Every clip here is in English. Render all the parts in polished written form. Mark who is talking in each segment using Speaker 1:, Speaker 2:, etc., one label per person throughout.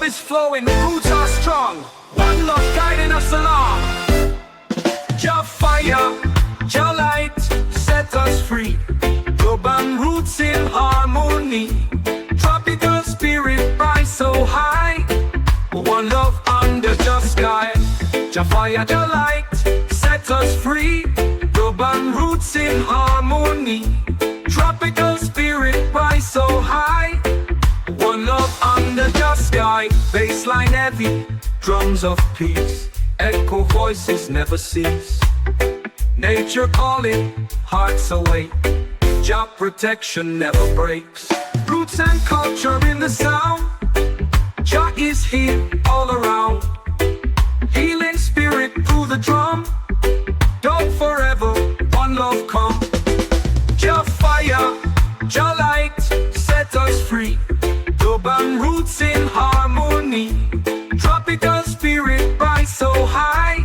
Speaker 1: is flowing, roots are strong. One love guiding us along. Jah fire, Jah light, set us free. Global roots in harmony. Tropical spirit rise so high. One love under Jah sky. Jah fire, Jah light, set us free. Global roots in harmony. Tropical spirit rise so high. One love under Jah sky. Bassline heavy, drums of peace. Echo voices never cease. Nature calling, hearts awake. Jah protection never breaks. Roots and culture in the sound. Jah is here all around. Healing spirit through the drum. Don't forever, one love come. Jah fire, Jah light, set us free. Global roots in harmony. Tropical spirit rise so high.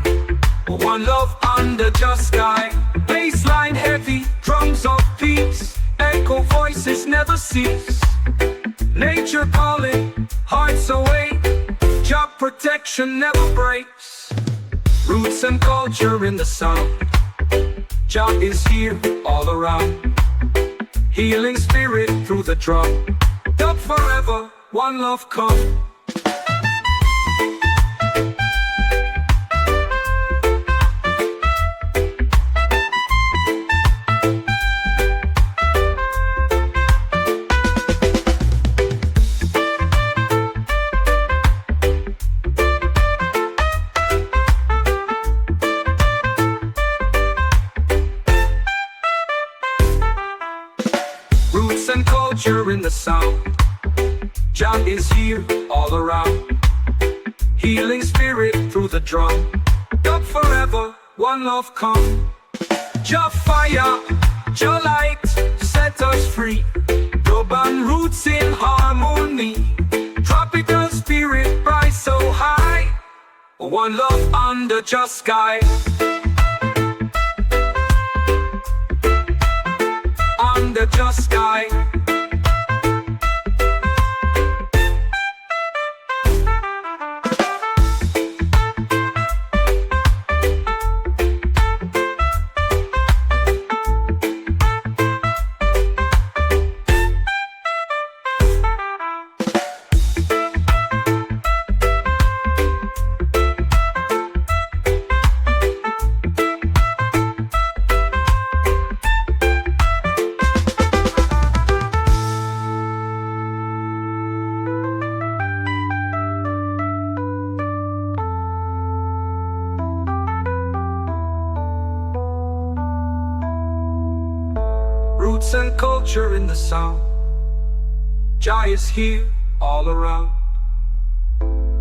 Speaker 1: One love under Jah sky. Bassline heavy, drums of peace. Echo voices never cease. Nature calling, hearts awake. Jah protection never breaks. Roots and culture in the sound. Jah is here all around. Healing spirit through the drum. Dub forever, one love come. Roots and culture in the sound. Jah is here all around. Healing spirit through the drum. Dub forever, one love come. Jah fire, Jah light, set us free. Global roots in harmony. Tropical spirit rise so high. One love under Jah sky. Under Jah sky. Roots and culture in the sound. Jah is here all around.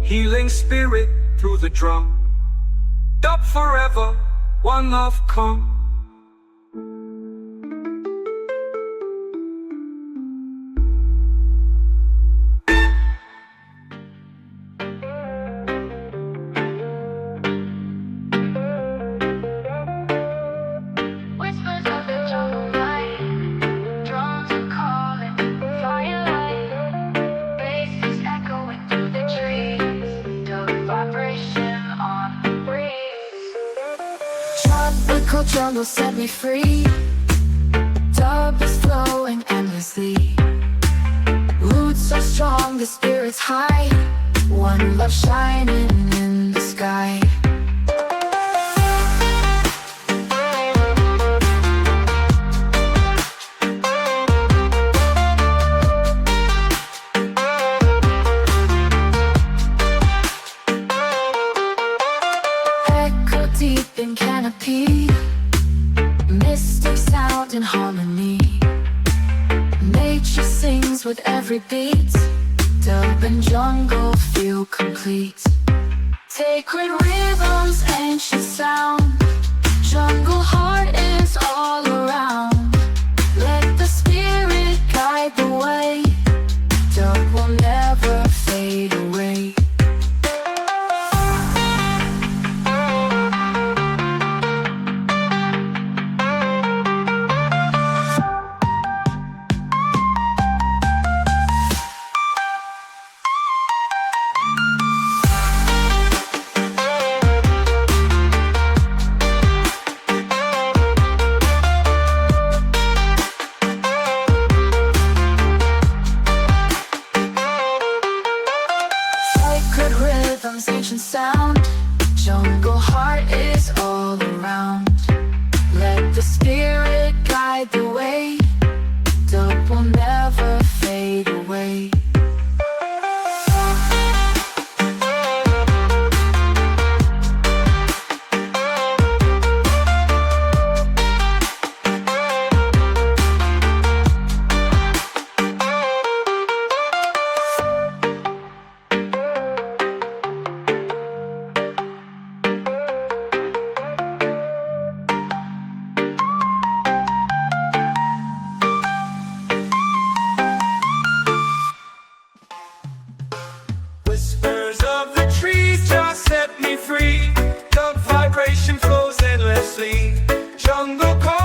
Speaker 1: Healing spirit through the drum. Dub forever, one love come.
Speaker 2: Jungle set me free. Dub is flowing endlessly. Roots are strong, the spirit's high. One love shining in the sky. Echo deep in canopy. Mystic sound in harmony. Nature sings with every beat. Dub and jungle feel complete. Sacred rhythms, ancient sound. Jungle heart is all around. Let the spirit guide the way. Dub will never fade away.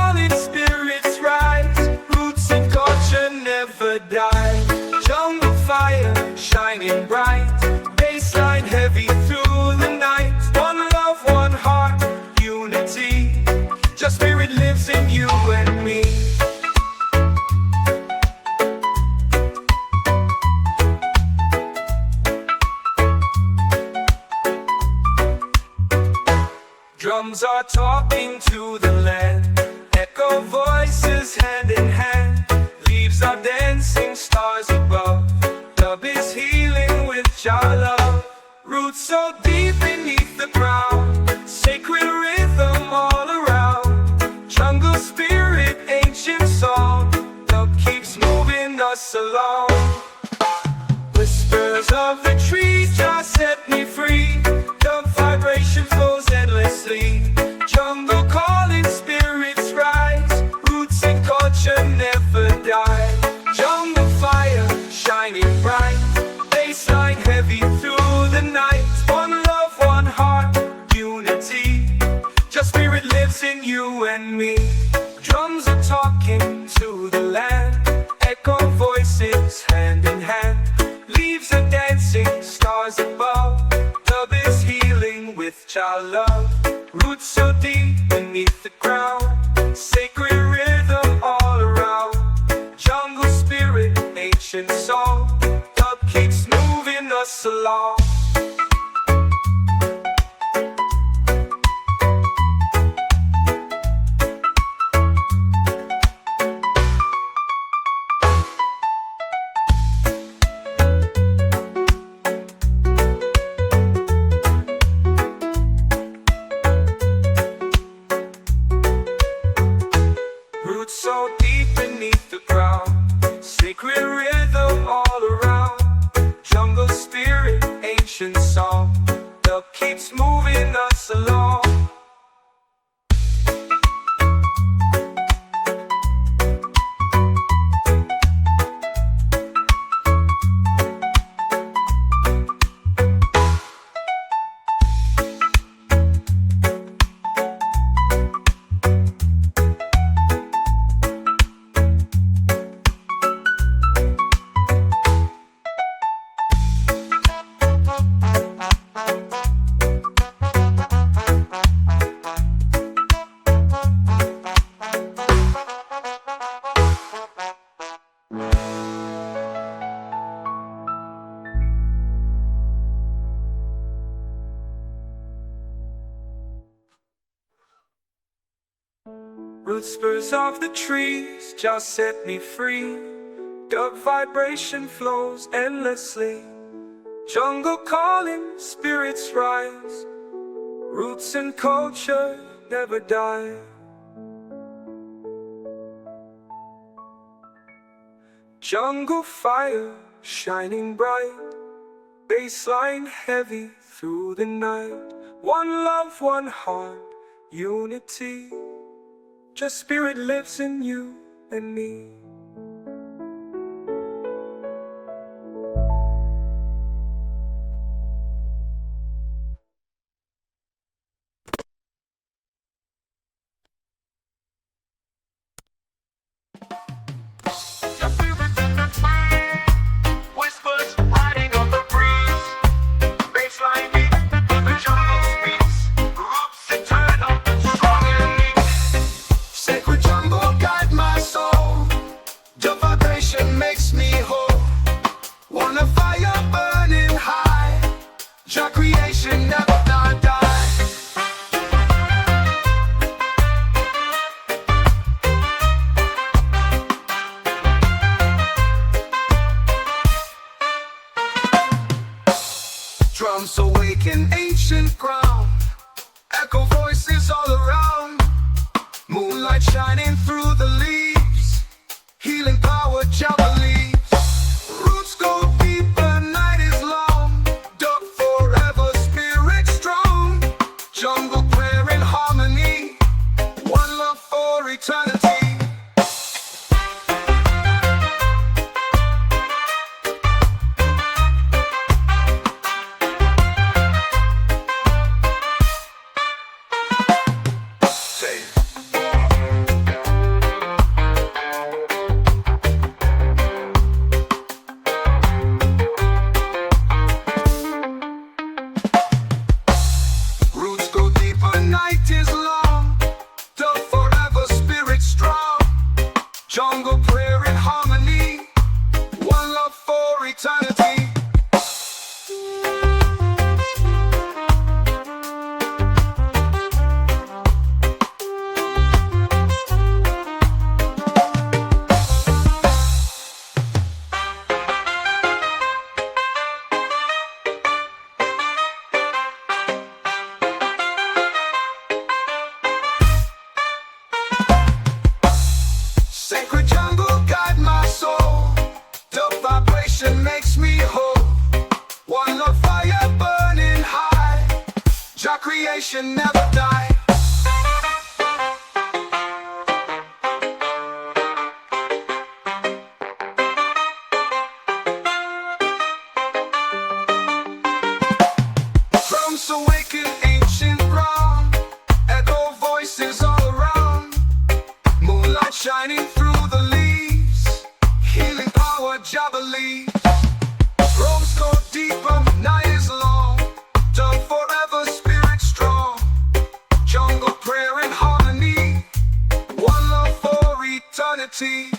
Speaker 1: calling, spirits rise. Roots and culture never die. Jungle fire shining bright. Baseline heavy through the night. One love, one heart, unity. Just spirit lives in you and me. Drums are talking to the land. Echo voices hand in hand. Leaves are dancing, stars above. Dub is healing with Jah love. Roots so deep beneath the ground. Sacred rhythm all around. Jungle spirit, ancient song. Dub keeps moving us along. Whispers of the trees just set me free. Dub vibration flows endlessly. Jungle calling, spirits rise. Roots and culture never die. Jungle fire shining bright. Baseline heavy through the night. One love, one heart, unity. Just spirit lives in you and me. Drums are talking to the land. Echo voices hand in hand. Leaves are dancing, stars above. Dub is healing with Jah love. Roots so deep beneath the ground. Sacred rhythm all around. Jungle spirit, ancient song. Dub keeps moving us along. So deep beneath the ground. Sacred rhythm all around. Jungle spirit, ancient song. Dub keeps moving us along. Root spurs of the trees just set me free. Dub vibration flows endlessly. Jungle calling, spirits rise. Roots and culture never die. Jungle fire shining bright. Baseline heavy through the night. One love, one heart, unity. Just spirit lives in you and me. Whispers riding on the breeze. Baseline beat, the jungle speaks. Roots eternal, strong and neat. Sacred jungle guide my soul. The vibration makes me whole. Want a fire burning high. Your creation never die. Drums awaken ancient ground. Echo voices all around. Moonlight shining through the leaves. Healing power, Jah believes. Roots go deeper, night is long. Dub forever, spirit strong. Jungle prayer in harmony. One love for eternity. Say Sacred jungle guide my soul. The vibration makes me whole. One love fire burning high. Jah creation never die. Drums awaken ancient ground. Echo voices all around. Moonlight shining through the leaves. Healing power Jah believes. Roams go deeper, night is long. Done forever, spirit strong. Jungle prayer and harmony. One love for eternity.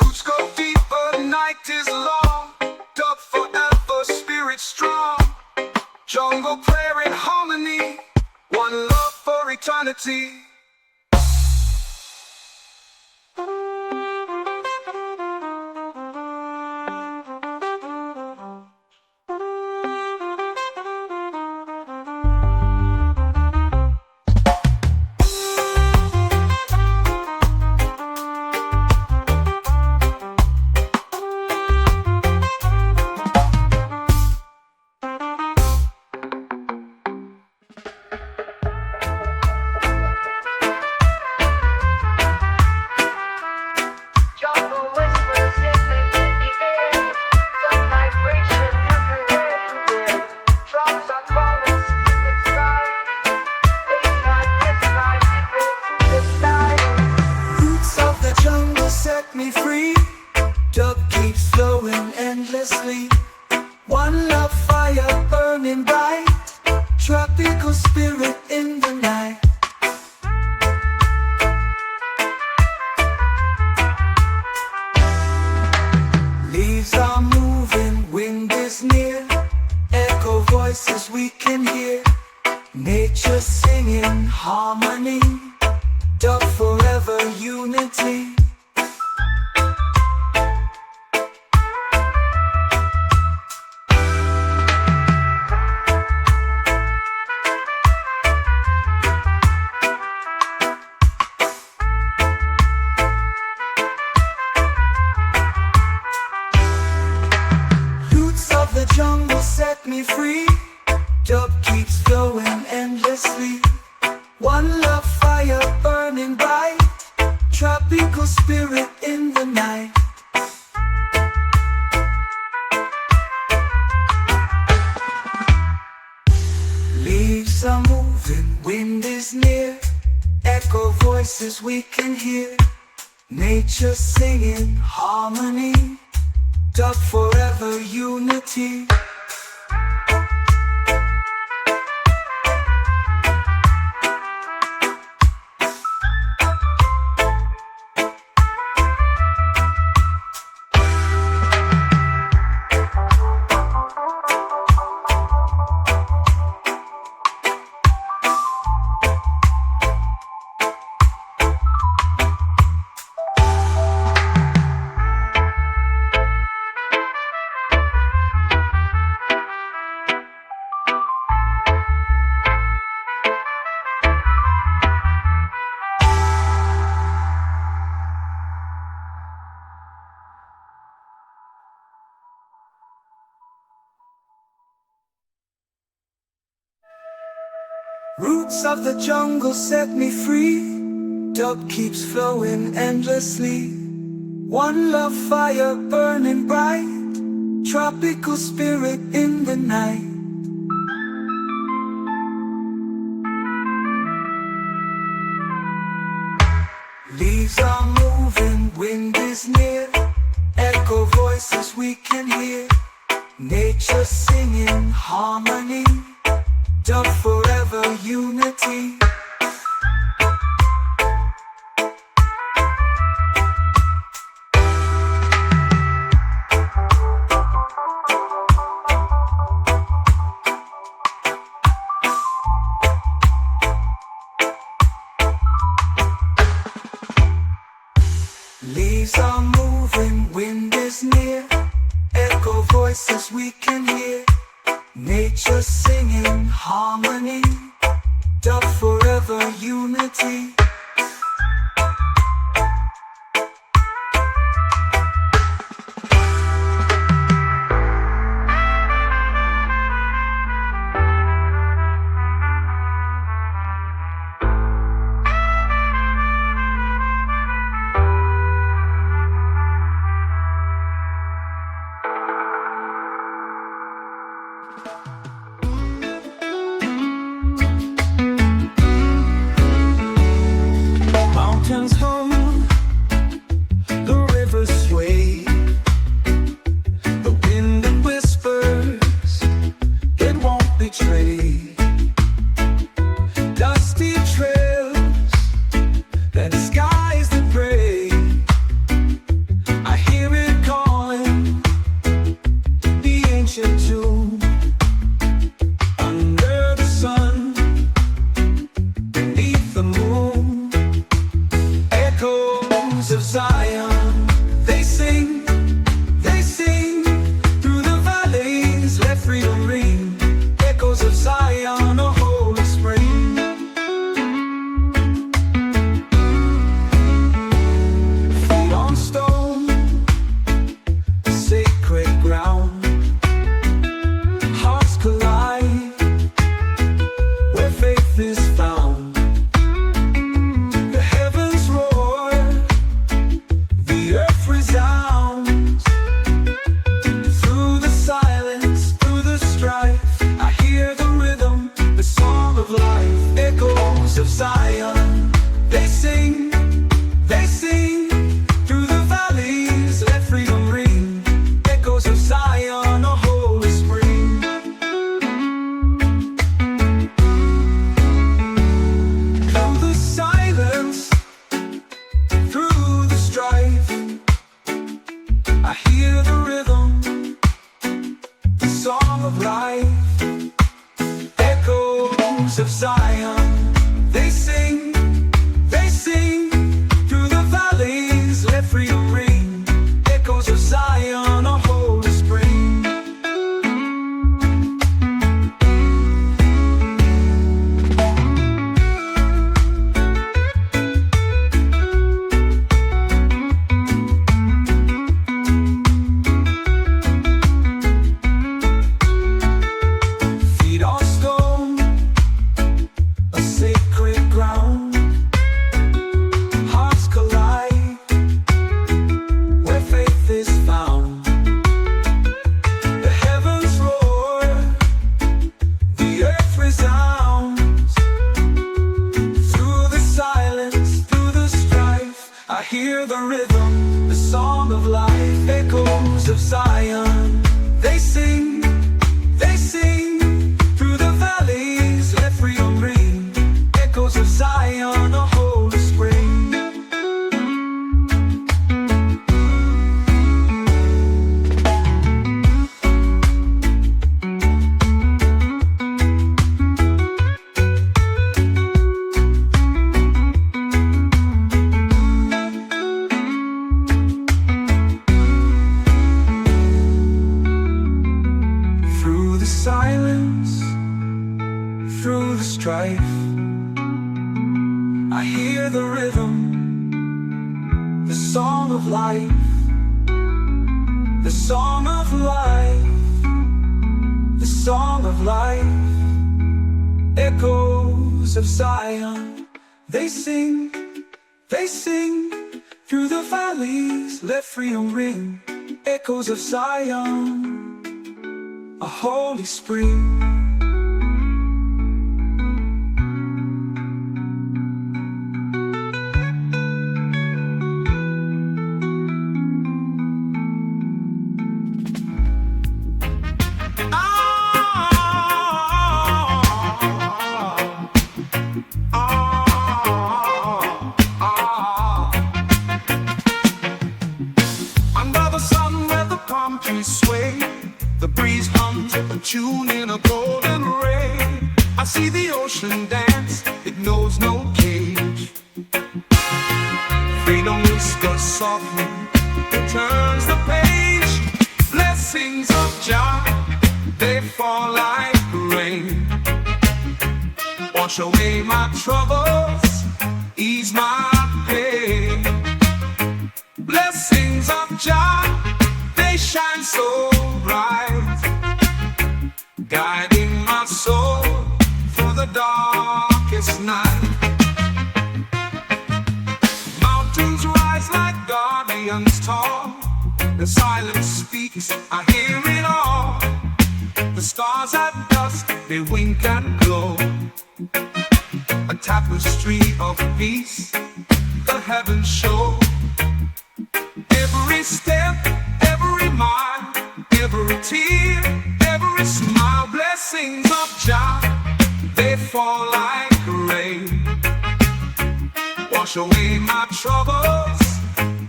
Speaker 1: Roots go deeper, night is long. Dug forever, spirit strong. Jungle prayer and harmony. One love for eternity.
Speaker 3: Jungle whispers in the ear. The vibration everywhere. Drums are calling the sky. Midnight, the sky.
Speaker 1: Roots of the jungle set me free. Dub keeps flowing endlessly. One love fire burning bright. Tropical spirit in the night. Leaves are moving, wind is near. Echo voices we can hear. Nature singing harmony. Dub forever unity. Roots of the jungle set me free. Dub keeps flowing endlessly. One love fire burning bright. Tropical spirit in the night. Leaves are moving, wind is near. Echo voices we can hear. Nature singing harmony. Dub forever unity. Roots of the jungle set me free. Dub keeps flowing endlessly. One love fire burning bright. Tropical spirit in the night. Leaves are moving, wind is near. Echo voices we can hear. Nature singing harmony. Dub forever unity. voices we can hear, nature singing harmony, the forever unity. Mountains hum, the rivers sway, the wind that whispers, it won't betray. Dusty trails, then skies that pray. I hear it calling, the ancient tune. Under the sun, beneath the moon, echoes of Zion, they sing through the valleys, let freedom ring. Echoes of Zion, a holy spring. Feet on stone, sacred ground. Hearts collide, where faith is found. The heavens roar, the earth resounds. Through the silence, through the strife, I hear the rhythm, the song of life. Echoes of Zion, they sing through the valleys, let freedom ring. Echoes of Zion, a holy spring. Through the silence, through the strife, I hear the rhythm, the song of life. Echoes of Zion, they sing through the valleys, let freedom ring. Echoes of Zion, a holy spring. Feet on stone, a sacred ground. Hearts collide, where faith is found. The heavens roar, the earth resounds. Through the silence, through the strife, I hear the rhythm, the song of life. Echoes of Zion, they sing through the valleys, let freedom ring. Echoes of Zion, a holy spring. Through the silence, through the strife, I hear the rhythm, the song of life, the song of life, the song of life. Echoes of Zion, they sing through the valleys, let freedom ring. Echoes of Zion, a holy spring.
Speaker 4: Under the sun where the palm trees sway, the breeze hums a tune in a golden ray. I see the ocean dance, it knows no cage. Freedom whispers softly, it turns the page. Let's Blessings of Jah, they fall like rain. Wash away my troubles, ease my pain. Blessings of Jah, they shine so bright, guiding my soul through the darkest night. Mountains rise like guardians tall. The silence speaks, I hear it all. The stars at dusk, they wink and glow. A tapestry of peace, the heavens show. Every step, every mile, every tear, every smile. Blessings of Jah, they fall like rain. Wash away my troubles,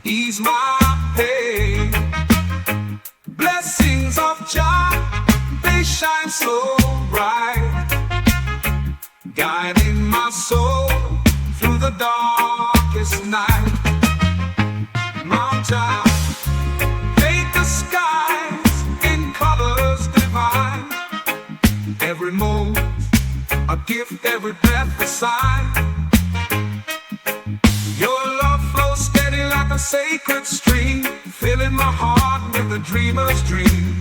Speaker 4: ease my pain. Blessings of Jah, they shine so bright, guiding my soul through the darkest night. Mount Jah, paint the skies in colors divine. Every moment a gift, every breath a sign. Your love flows steady like a sacred stream, filling my heart with a dreamer's dream.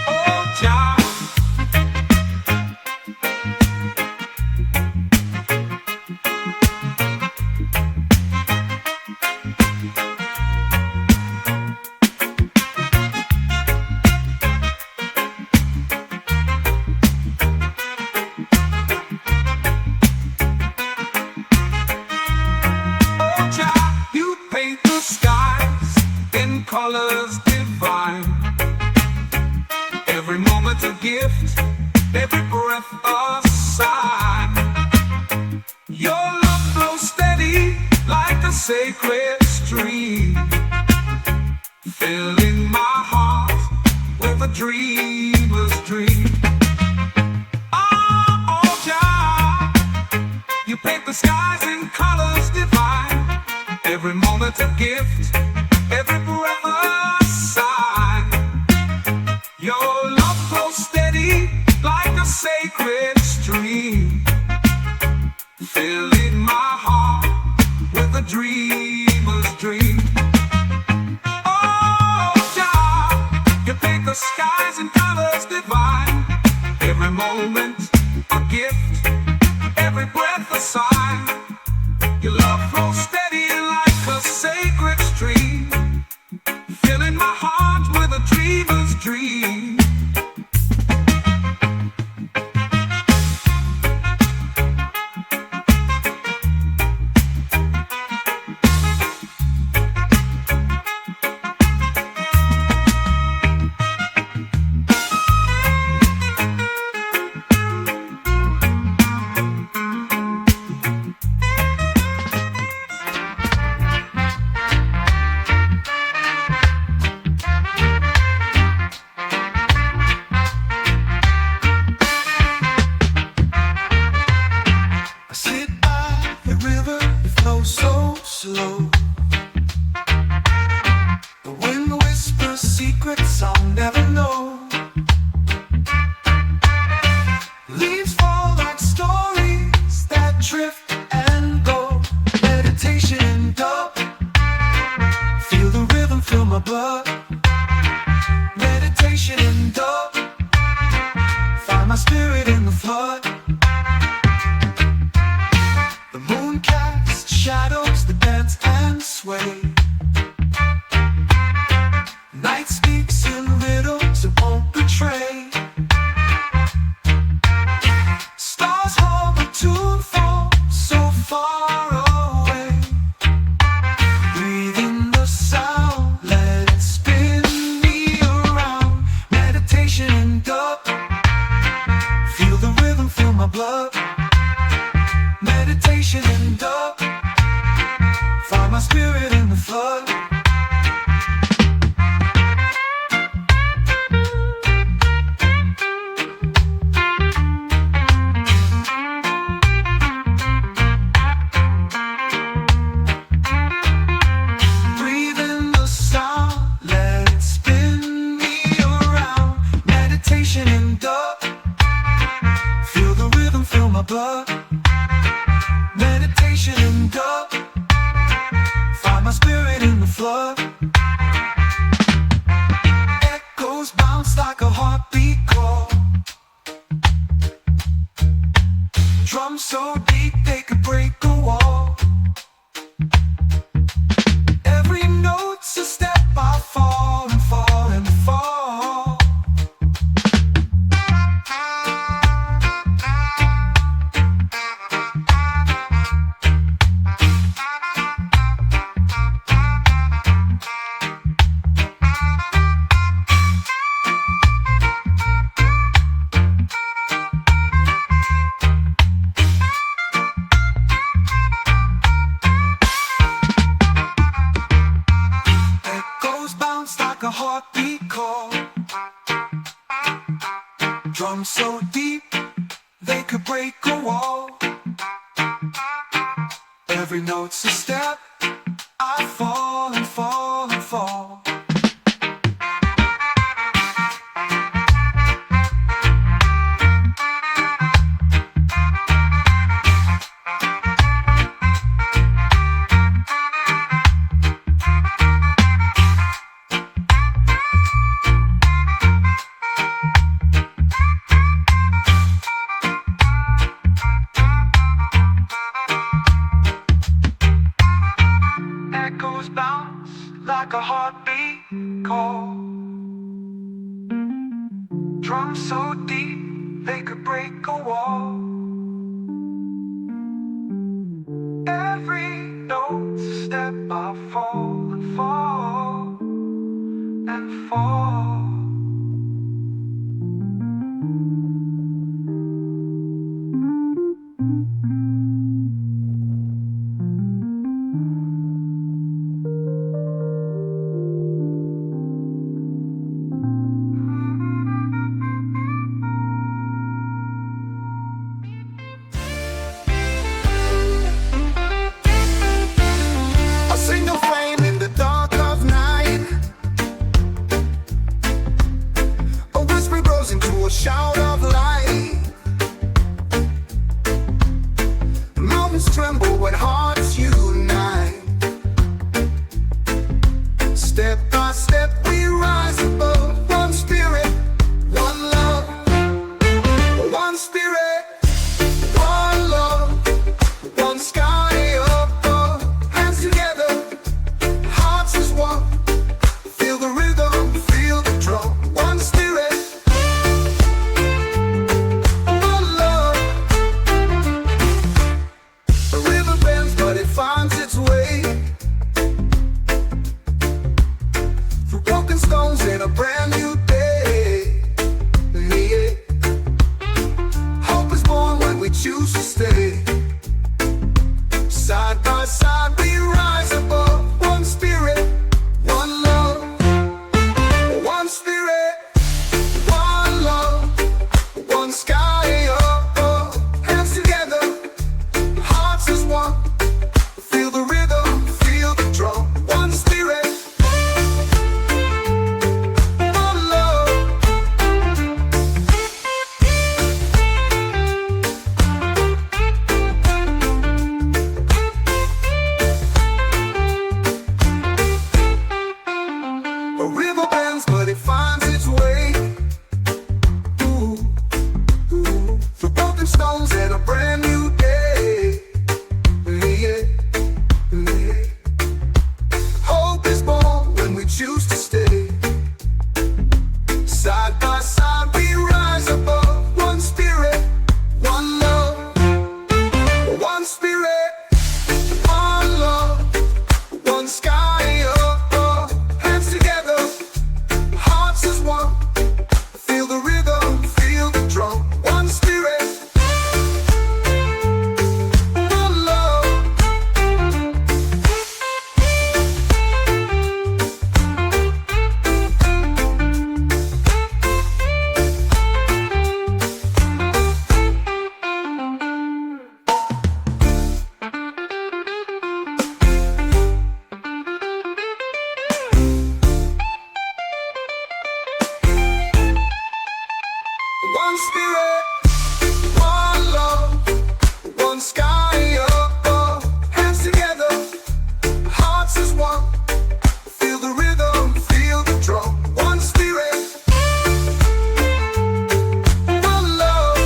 Speaker 4: Oh Jah, colors divine. Every moment a gift, every breath a sign. Your love flows steady like a sacred stream, filling my heart with a dreamer's dream. Oh Jah, you paint the skies in colors divine. Every moment a gift, every breath a sign. Your love flows steady like a sacred stream, filling my heart with a dreamer's dream. Oh Jah, you paint the skies in colors divine. Every moment a gift, every breath a sign. Your love flows steady like a sacred stream, filling my heart with a dreamer's dream. Breathe in the sound, let it spin. so deep they could break a wall. Every note's a step I fall and fall and fall. Echoes bounce like a heartbeat call. Drums so deep they could break a wall. Every note's a step I fall and fall and fall. Echoes bounce like a heartbeat call. Drums so deep they could break a wall. Every note's a step I fall and fall and fall. A single flame in the dark of night. A whisper grows into a shout of light. Mountains tremble when hearts unite. Step by step we rise above. One spirit, one love. One spirit, one love. One sky above. Hands together, hearts as one. Feel the rhythm, feel the drum. One spirit, one love. A river bends, but it finds its way through broken stones in a brand new day. Yeah. Hope is born when we choose to stay. Side by side we rise above. One spirit, one love. One spirit, one love. One sky above. Hands together, hearts as one. Feel the rhythm, feel the drum. One spirit, one love. A river bends, but it finds its way. Ooh, ooh. Through broken stones and a brand new day. Yeah, yeah. Hope is born when we choose to stay. Side by side we rise above. One spirit, one love. One spirit, one love. One sky above. Hands together, hearts as one. Feel the rhythm, feel the drum. One spirit, one love. One spirit, one love. One sky above. Hands together, hearts as one. Feel the rhythm, feel the drum. One spirit, one love.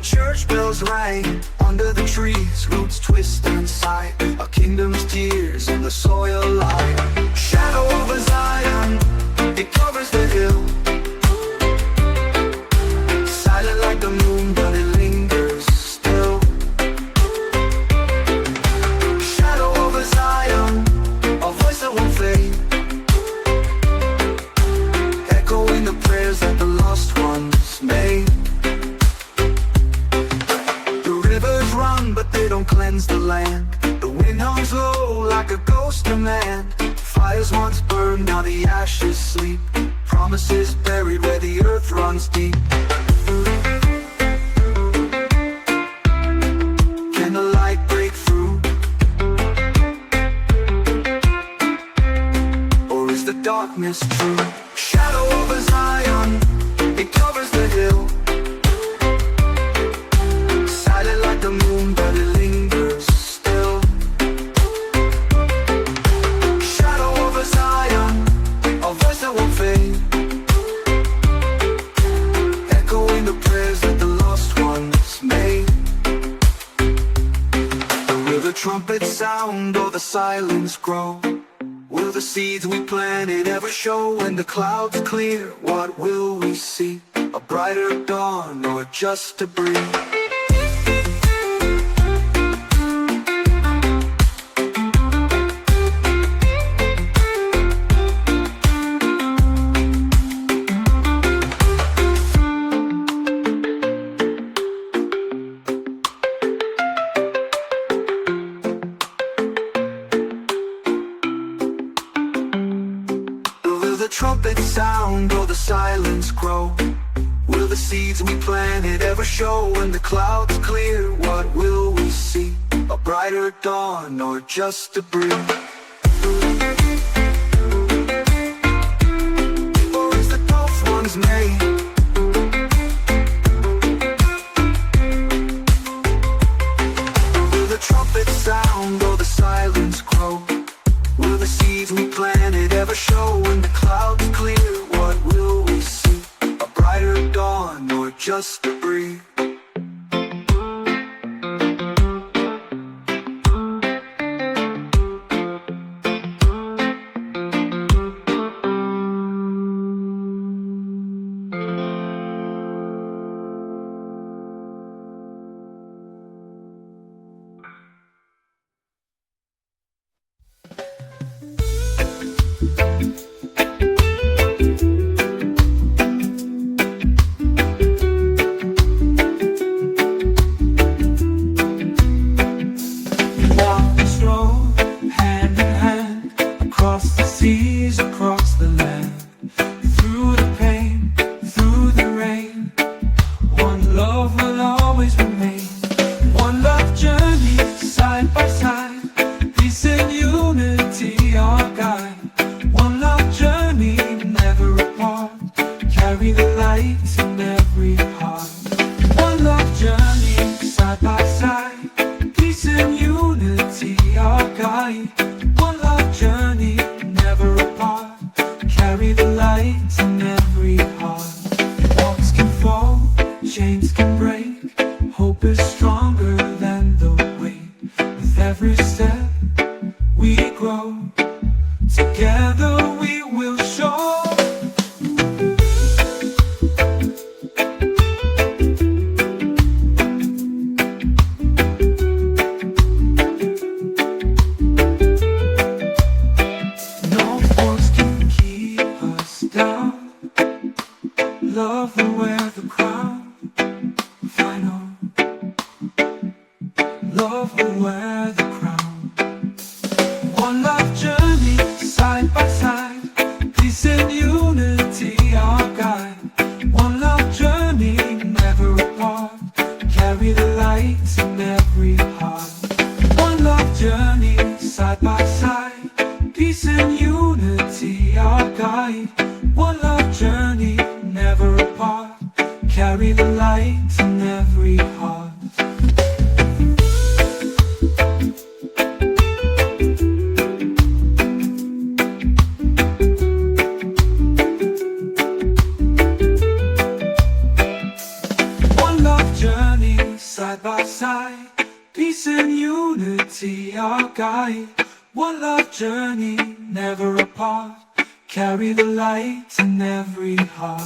Speaker 1: church bells rang under the trees, roots twist and sigh, a kingdom's tears in the soil lie. Shadow over Zion, it covers the hill, silent like the moon, but it lingers still. Shadow over Zion, a voice that won't fade, echoing the prayers that the lost ones made. But they don't cleanse the land. The wind hums low like a ghost of man. Fires once burned, now the ashes sleep. Promises buried where the earth runs deep. Can the light break through? Or is the darkness true? Shadow over Zion, it covers the hill, silent like the moon, but it lingers still. Shadow over Zion, a voice that won't fade, echoing the prayers that the lost ones made. Will the trumpets sound or the silence grow? Will the seeds we planted ever show? When the clouds clear, what will we see? A brighter dawn or just a breeze? Trumpet sound or the silence grow? Will the seeds we planted ever show? When the clouds clear, what will we see? A brighter dawn or just a breeze? Or is the ghost one's made? Will the trumpet sound or the silence grow? Will the seeds we planted ever show? When the clouds clear, what will we see? A brighter dawn or just a breeze?
Speaker 4: Journey
Speaker 1: side by side. Peace and unity, our guide. One love journey, never apart. Carry the light in every heart.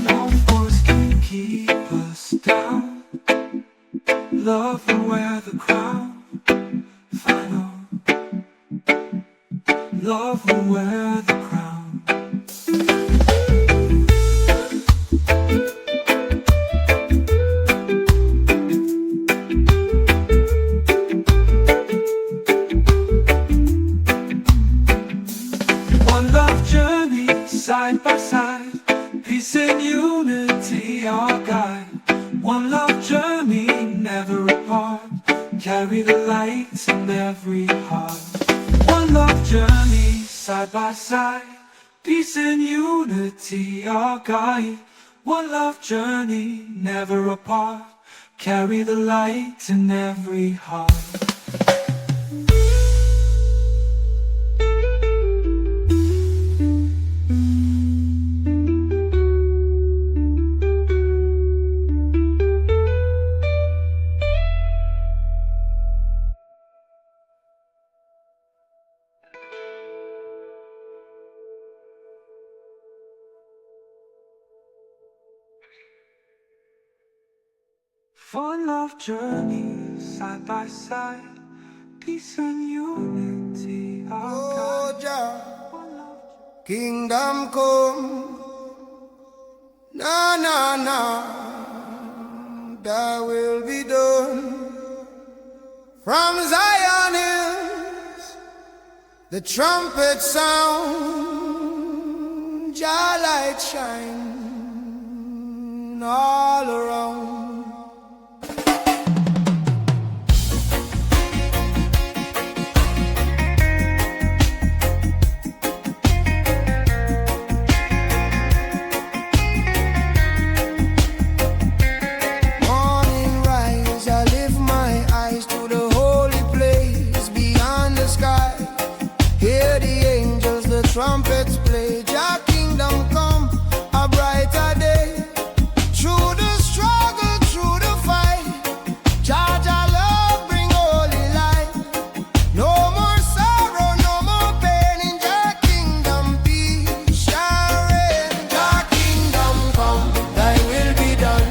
Speaker 1: No force can keep us down. Love will wear the crown. Final. Love will wear the crown. One love journey, side by side. Peace and unity, our guide. One love journey, never apart. Carry the lights in every heart. One love journey, side by side. Peace and unity, our guide. One love journey, never apart. Carry the light in every heart. One love journey, side by side. Peace and unity, our guide.
Speaker 5: Jah, kingdom come, na na na, thy will be done. From Zion hills, the trumpet sound, Jah light shine all around. Trumpets play, Jah kingdom come, a brighter day. Through the struggle, through the fight, Jah love bring holy light. No more sorrow, no more pain. In Jah kingdom peace shall reign. Jah kingdom come, thy will be done,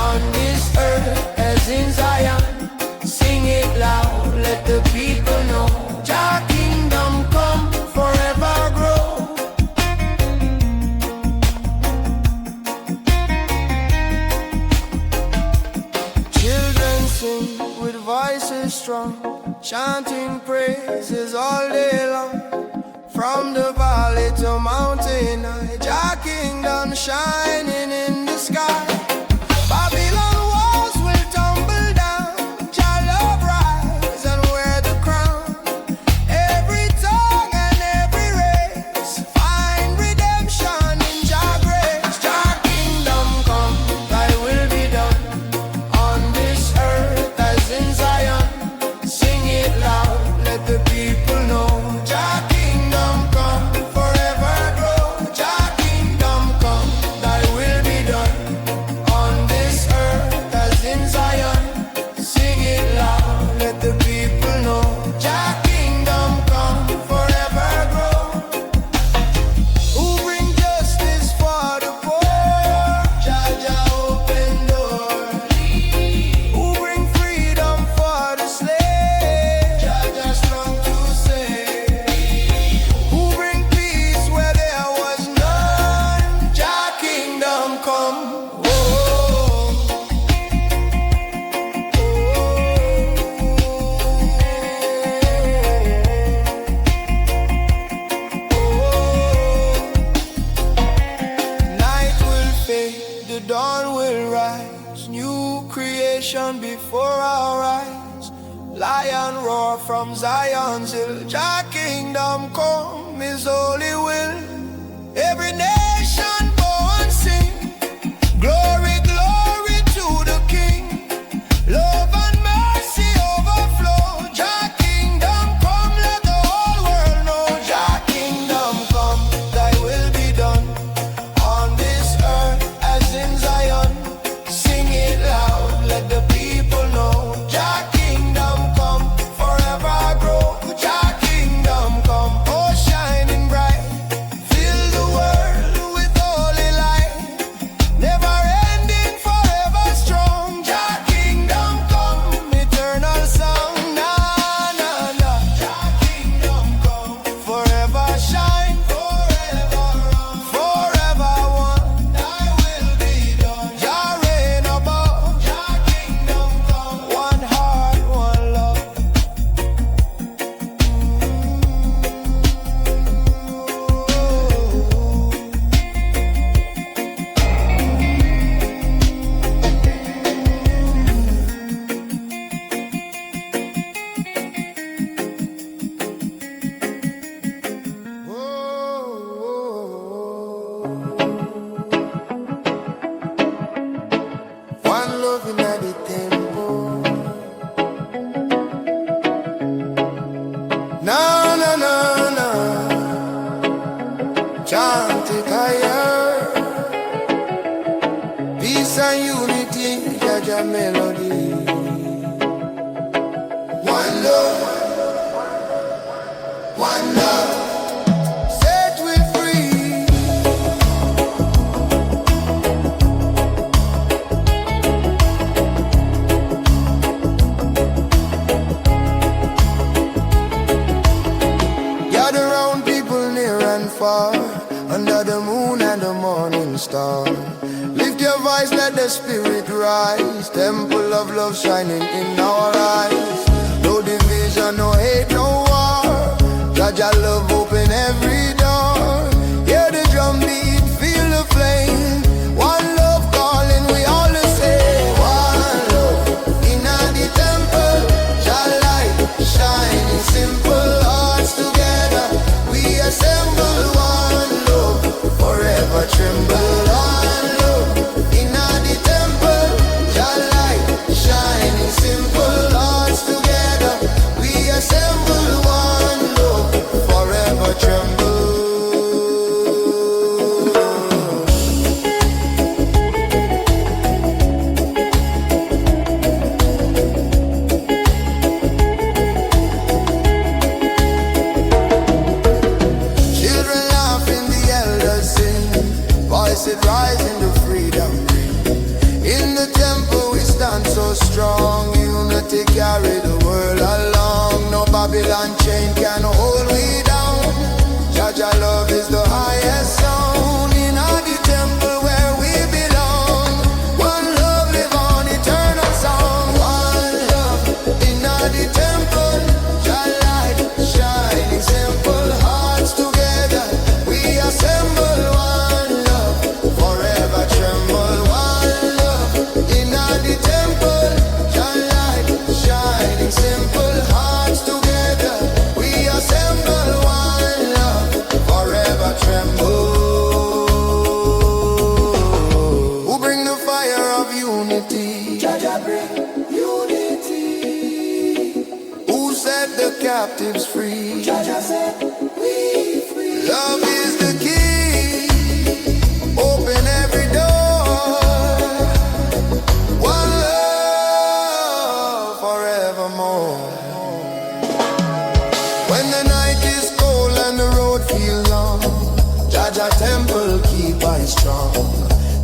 Speaker 5: on this earth as in Zion. Sing it loud, let the people know. Jah kingdom come, forever grow. Children sing with voices strong, chanting praises all day long. From the valley to mountain high, Jah kingdom shining in the sky. Babylon walls will tumble down, Jah love rise and wear the crown. Every tongue and every race find redemption in Jah grace. Jah kingdom come, thy will be done, on this earth as in Zion. Sing it loud, let the people know. Jah kingdom come, forever grow. Jah kingdom come, thy will be done, on this earth as in Zion. Sing it loud, let the people know. Jah kingdom come, forever grow. Who bring justice for the poor? Jah open door. Who bring freedom for the slave? Jah strong to save. Who bring peace where there was none? Jah kingdom come. Oh, night will fade, the dawn will rise. New creation before our eyes. Lion roar from Zion's hill. Jah kingdom come, his holy will. Every nation bow and sing. Glory, glory to the King. Love and mercy overflow. Na na na na, chant it higher. Peace and unity, Jaja melody. One love, one love. Set we free. Gather round people near and far, under the moon and the morning star. Lift your voice, let the spirit rise. Temple of love shining in our eyes. No division, no hate, no war. Jaja love open every door. Hear the drum beat, feel the flame. One love calling, we all the same. One love in the temple. Jah light shining, simple hearts together. We assemble one love, forever tremble. One love in the temple. Jah light shining, simple hearts together. We assemble one love, forever tremble. Children laughing, the elders sing. Voices rising to freedom ring. In the temple we stand so strong. Unity carry the world along. No Babylon chain can hold we down. Jaja love is the highest sound. In the temple where we belong. One love live on eternal song. One love in the temple. Jah light shining, simple hearts together. We assemble one love, forever tremble. One love in the temple. Jah light shining, simple hearts together. We assemble one love, forever tremble. Who bring the fire of unity? Jaja bring unity. Who set the captives free? Jaja set we free. Love is the key. Open every door. One love forevermore. When the night is cold and the road feels long, Jaja temple keep us strong.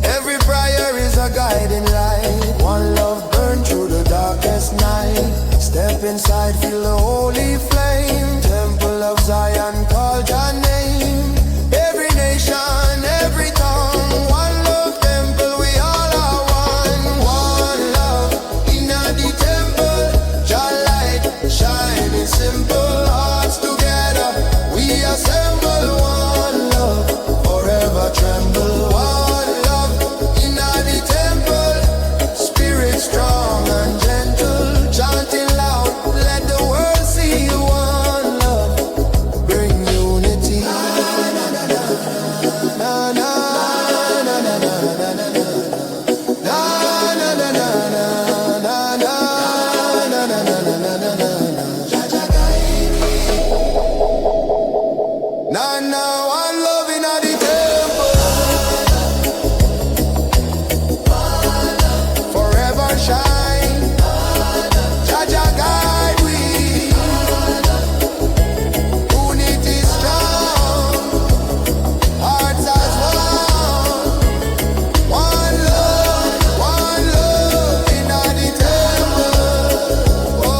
Speaker 5: Every prayer is a guiding light. One love burn through the darkest night. Step inside, feel the holy flame. Temple of Zion, call your name. Every nation, every tongue. One love temple, we all are one. One love in the temple. Jah light shining, simple hearts together. We assemble one love, forever tremble. One love in the temple. Spirit strong and gentle, chanting loud, let the world see one love. Bring unity. Na na na na na na na na na na na. Na na na na na na na na na na na na. Jaja guide me. Na na, one love in the temple. Forever shine. Jaja guide we. Unity strong. Hearts as one. One love in the temple. Oh.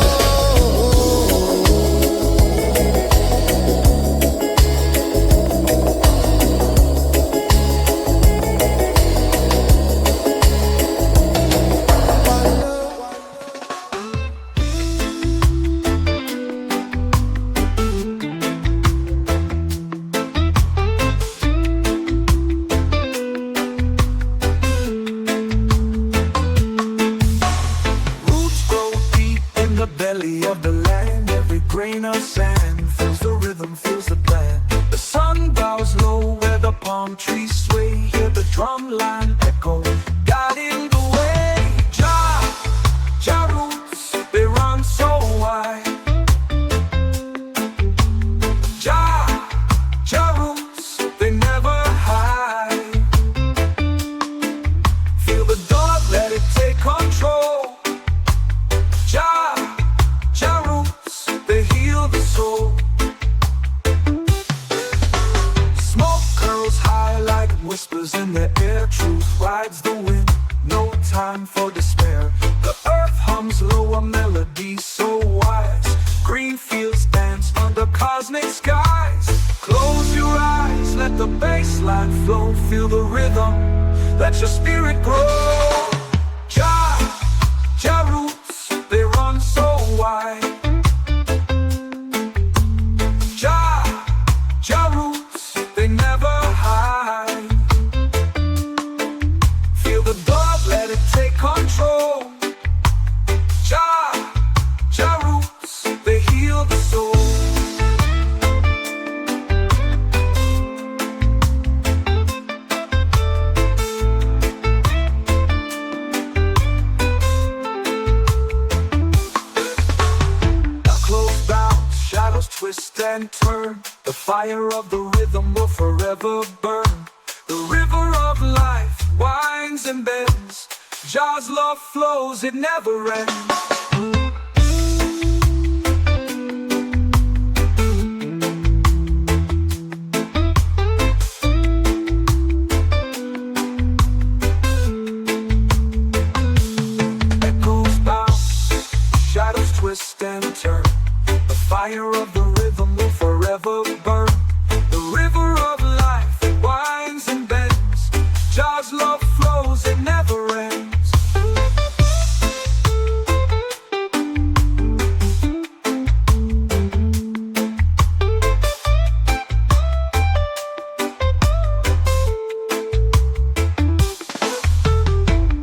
Speaker 4: Roots grow deep in the belly of the land. Every grain of sand feels the rhythm, feels the plan. The sun bows low where the palm trees sway. Hear the drum line echo, guiding the way. Jah roots, they run so wide.
Speaker 1: they heal the soul. Smoke curls high like whispers in the air. Truth rides the wind, no time for despair. The earth hums low, a melody so wise. Green fields dance under cosmic skies. Close your eyes, let the bass line flow. Feel the rhythm, let your spirit grow. Jah roots, they run so wide. Jah roots, they never hide. Feel the dove, let it take control. Jah roots, they heal the soul. Twist and turn, the fire of the rhythm will forever burn. The river of life winds and bends. Jah's love flows, it never ends. Echoes bounce, shadows twist and turn. The fire of the rhythm will forever burn. The river of life, it winds and bends. Jah's love flows, it never ends.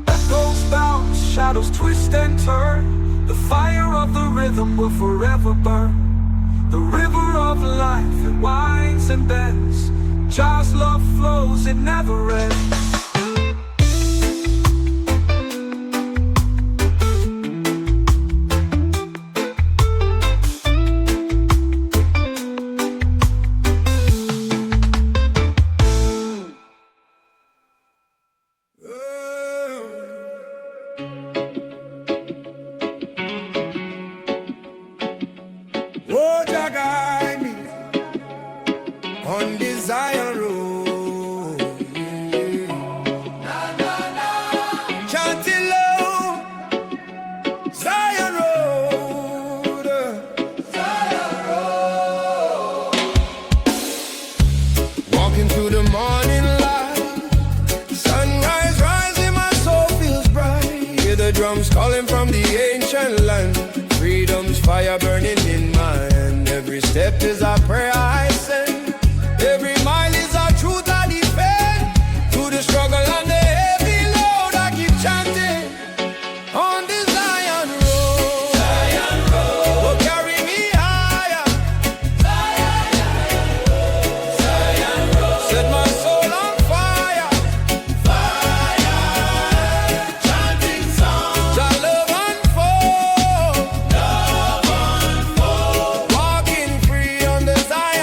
Speaker 1: Echoes bounce, shadows twist and turn. The fire of the rhythm will forever burn. The river of life, it winds and bends. Jah's love flows, it never ends.
Speaker 5: Oh, Jah guide me on the Zion road. Chanting low, Zion road. Walking through the morning light, sunrise rising, my soul feels bright. Hear the drums calling from the ancient land. Freedom's fire burning in my hand. Every step is a prayer I send. Every mile is a truth I defend. Through the struggle and the heavy load, I keep chanting on the Zion road. Zion road, oh, carry me higher. Zion road, set my soul on fire. Fire, chanting songs. Jah love unfold. Walking free on the Zion.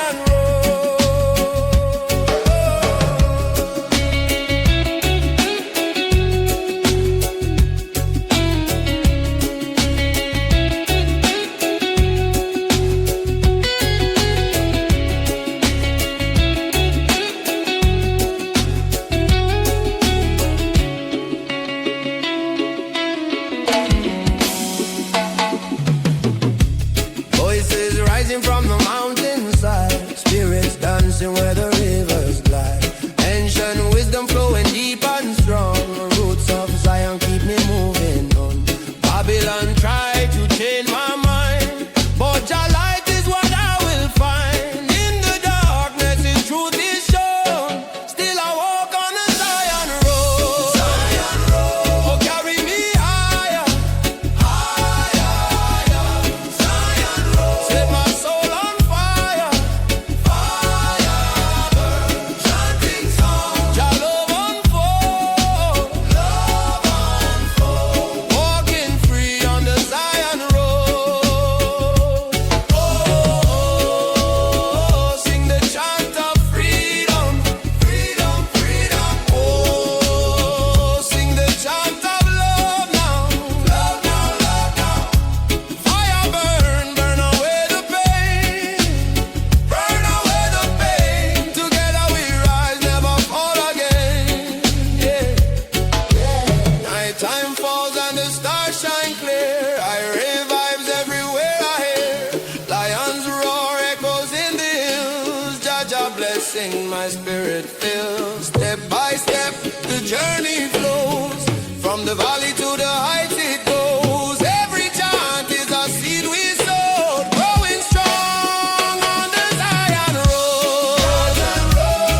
Speaker 5: everything my spirit feels. Step by step, the journey flows. From the valley to the heights it goes. Every chant is a seed we sowed. Growing strong on the Zion road.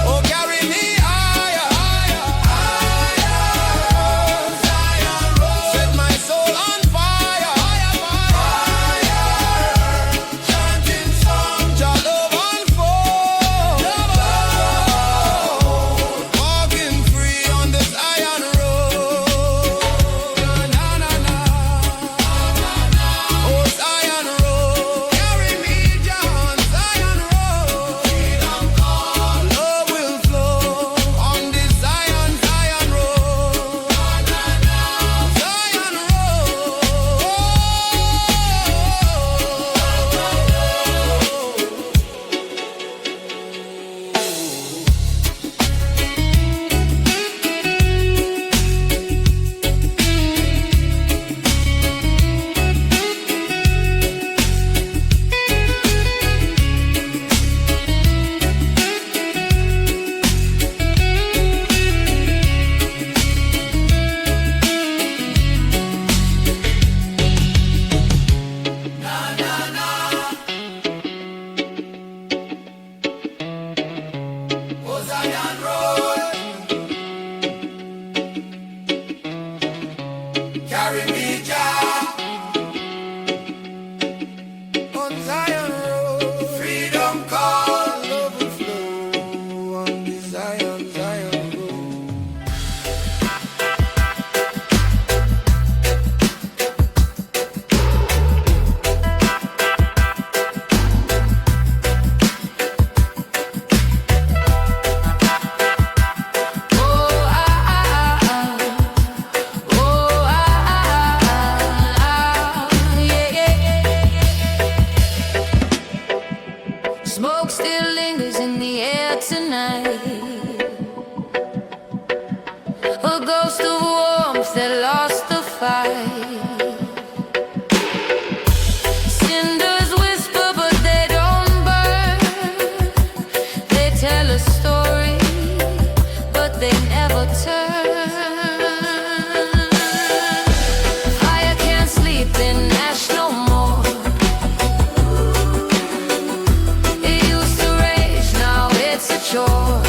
Speaker 5: Oh, carry me higher, higher, higher. Zion road. Set my soul on fire, fire, fire. Chanting songs, your love unfold. Walking free on the Zion road. Na na na, oh Zion road. Carry me down Zion road. Freedom call, love will flow on this Zion, Zion road. Zion oh Zion road. Carry me down on Zion road. Freedom call, love will flow on the Zion, Zion road.
Speaker 2: Smoke still lingers in the air tonight. A ghost of warmth that lost the fight. Cinders whisper, but they don't burn. They tell a story, but they never turn. Fire can't sleep in ash no more. It used to rage, now it's a chore.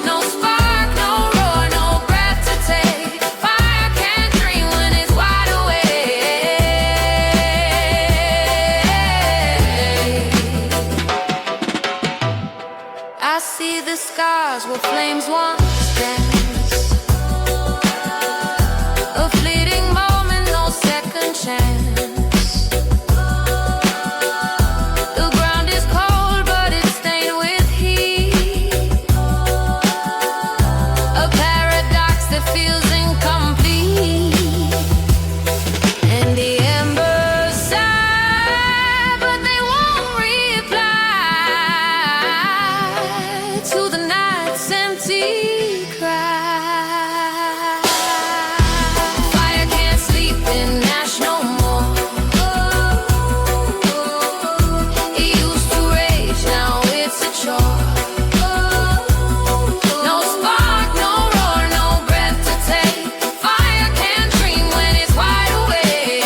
Speaker 2: No spark, no roar, no breath to take. Fire can't dream when it's wide awake. I see the scars where flames once danced. A fleeting moment, no second chance. The ground is cold, but it's stained with heat. A paradox that feels incomplete. And the embers sigh, but they won't reply to the night's empty cry. Fire can't sleep in ash no more. It used to rage, now it's a chore. No spark, no roar, no breath to take. Fire can't dream when it's wide awake.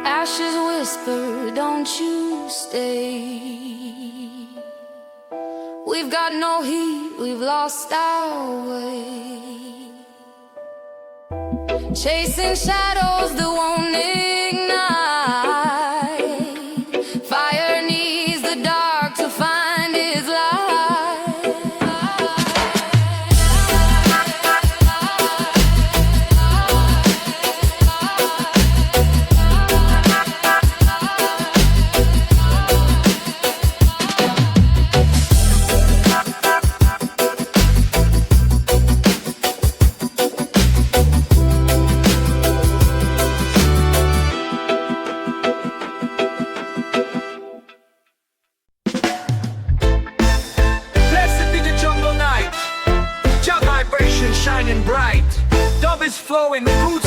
Speaker 2: Ashes whisper, don't you stay. We've got no heat, we've lost our way. Chasing shadows that won't ignite. Fire needs the dark to find its light.
Speaker 1: flowing, roots